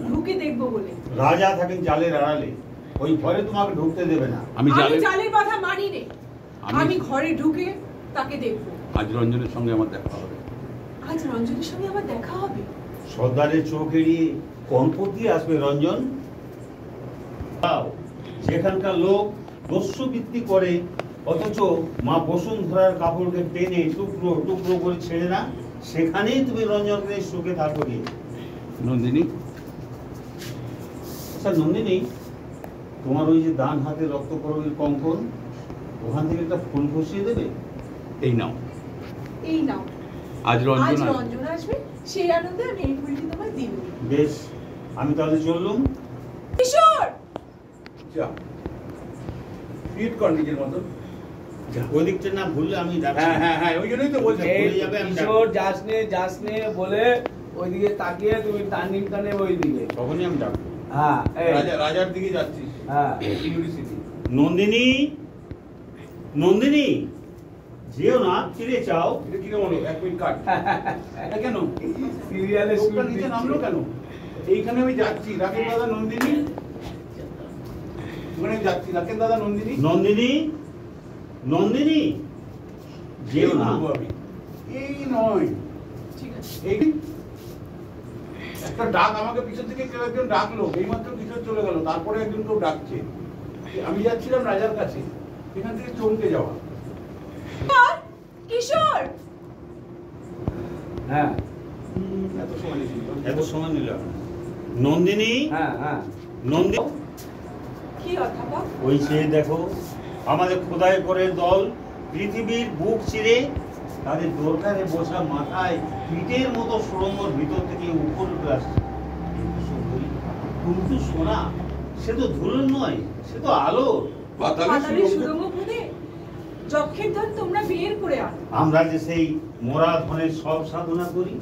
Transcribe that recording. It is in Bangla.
ঢুকে দেখবো বলে। রাজা থাকেন জালের আড়ালে, ওই ঘরে তোমাকে ঢুকতে দেবে না। আমি জালের কথা মানি নে, আমি ঘরে ঢুকে তাকে দেখবো। আজ রঞ্জনের সঙ্গে আমার দেখা হবে। আজ রঞ্জনের সঙ্গে আমার দেখা হবে? সর্দারের চোখ এড়িয়ে কনপট দিয়ে আসবে রঞ্জন? যেখানকার লোক দস্যুবৃত্তি করে অথচ মা বসুন্ধরার কাপড়কে টেনে টুকরো টুকরো করে ছেড়ে না, সেখানেই তুমি রঞ্জনকে সুখে থাকো। নন্দিনী, আচ্ছা নন্দিনী, তোমার ওই যে ডান হাতে রক্তকরবীর কঙ্কন, ওখান থেকে একটা ফুল খসিয়ে দেবে। এই নাও। এই নাও। আজ রঞ্জন আসবে, সেই আনন্দে আমি এই ফুলটি তোমায় দিব। বেশ, আমি তাহলে চললুম। কিশোর, যা ফিট কর নিজের মতো। ওই দিকটা না ভুললে আমি হ্যাঁ ওই জন্যই তো বলছি ভুলে যাবে। আমি কিশোর যাস নে বলে ওইদিকে তাকিয়ে তুমি টার্নিং টানে ওই দিকে, তখনই আমি ডাকবো। হ্যাঁ রাজার দিকে যাচ্ছিস। হ্যাঁ ইউনিভার্সিটি। নন্দিনী, নন্দিনী, যেও না, ফিরে চাও। এটা কি মনে এক মিনিট কাট। এটা কেন সিরিয়ালে লোকটা নিচে নামলো কেন? এইখানে আমি যাচ্ছি, রাকেশ দাদা নন্দিনী, ওখানে যাচ্ছি, রাকেশ দাদা নন্দিনী। নন্দিনী, নন্দিনী, যেও না। আমি এই নয়, ঠিক আছে। এই একটা ডাক আমাকে পিছন থেকে কেউ একজন ডাকলো, এইমাত্র কিশোর চলে গেল, তারপরে একজন কেউ ডাকছে। আমি যাচ্ছিলাম রাজার কাছে, এখান থেকে চমকে যাওয়া। কিশোর, হ্যাঁ এত সময় নিল। নন্দিনী, হ্যাঁ নন্দিনী, কি অধ্যাপক? ওই সে দেখো আমাদের খোদাই করে দল পৃথিবীর বুক চিরে তাদের দরকারে বসা মাথায় পিঠের মতো সুড়ঙ্গর ভিতর থেকে উপর উঠে আসছে। কিন্তু সোনা, সে তো ধুলোর নয়, সে তো আলো। পাতালের সুড়ঙ্গ খুঁড়ে যক্ষের ধন তোমরা বের করে আনো। আমরা যে সেই মরা ধনের সব সাধনা করি।